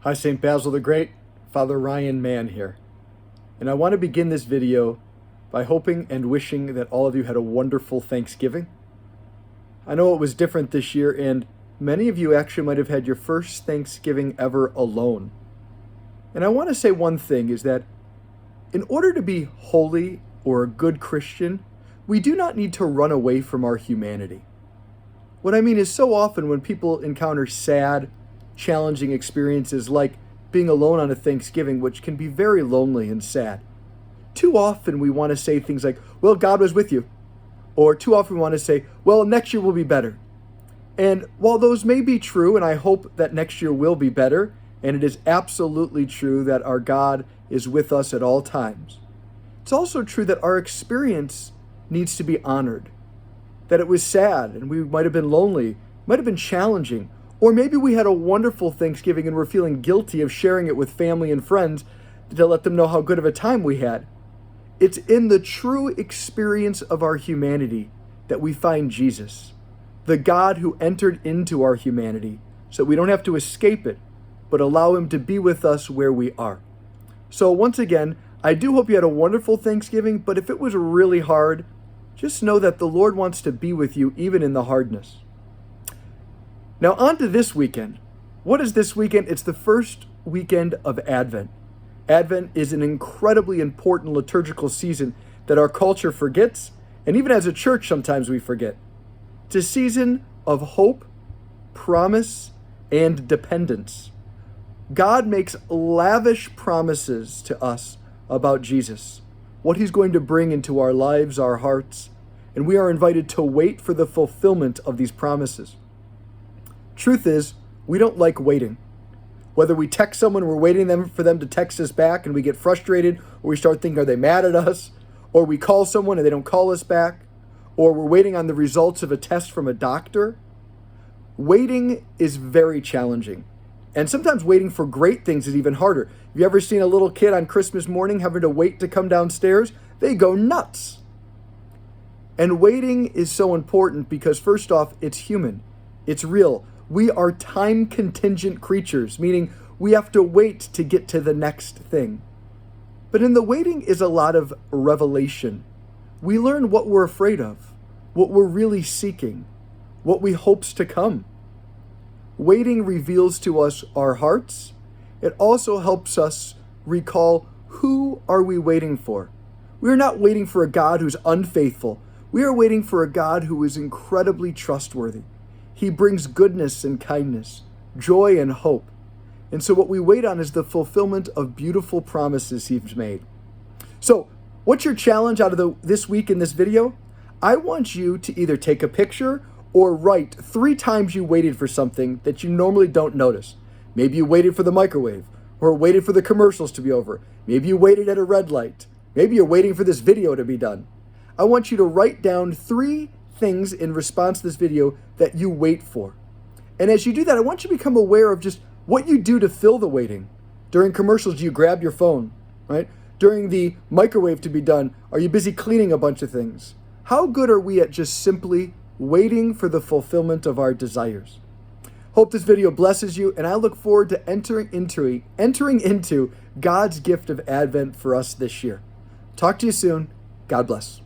Hi, St. Basil the Great, Father Ryan Mann here. And I want to begin this video by hoping and wishing that all of you had a wonderful Thanksgiving. I know it was different this year, and many of you actually might have had your first Thanksgiving ever alone. And I want to say one thing is that in order to be holy or a good Christian, we do not need to run away from our humanity. What I mean is, so often when people encounter sad, challenging experiences like being alone on a Thanksgiving, which can be very lonely and sad, too often we want to say things like, well, God was with you. Or too often we want to say, well, next year will be better. And while those may be true, and I hope that next year will be better, and it is absolutely true that our God is with us at all times, it's also true that our experience needs to be honored. That it was sad, and we might have been lonely, might have been challenging, or maybe we had a wonderful Thanksgiving and we're feeling guilty of sharing it with family and friends to let them know how good of a time we had. It's in the true experience of our humanity that we find Jesus, the God who entered into our humanity so we don't have to escape it, but allow him to be with us where we are. So once again, I do hope you had a wonderful Thanksgiving, but if it was really hard, just know that the Lord wants to be with you even in the hardness. Now on to this weekend. What is this weekend? It's the first weekend of Advent. Advent is an incredibly important liturgical season that our culture forgets, and even as a church sometimes we forget. It's a season of hope, promise, and dependence. God makes lavish promises to us about Jesus, what he's going to bring into our lives, our hearts, and we are invited to wait for the fulfillment of these promises. Truth is, we don't like waiting. Whether we text someone, we're waiting for them to text us back and we get frustrated, or we start thinking, are they mad at us? Or we call someone and they don't call us back, or we're waiting on the results of a test from a doctor. Waiting is very challenging. And sometimes waiting for great things is even harder. Have you ever seen a little kid on Christmas morning having to wait to come downstairs? They go nuts. And waiting is so important because, first off, it's human. It's real. We are time contingent creatures, meaning we have to wait to get to the next thing. But in the waiting is a lot of revelation. We learn what we're afraid of, what we're really seeking, what we hope's to come. Waiting reveals to us our hearts. It also helps us recall, who are we waiting for? We are not waiting for a God who's unfaithful. We are waiting for a God who is incredibly trustworthy. He brings goodness and kindness, joy and hope. And so what we wait on is the fulfillment of beautiful promises he's made. So what's your challenge out of this week in this video? I want you to either take a picture or write 3 times you waited for something that you normally don't notice. Maybe you waited for the microwave, or waited for the commercials to be over. Maybe you waited at a red light. Maybe you're waiting for this video to be done. I want you to write down 3 things in response to this video that you wait for. And as you do that, I want you to become aware of just what you do to fill the waiting. During commercials, do you grab your phone, right? During the microwave to be done, are you busy cleaning a bunch of things? How good are we at just simply waiting for the fulfillment of our desires? Hope this video blesses you, and I look forward to entering into God's gift of Advent for us this year. Talk to you soon. God bless.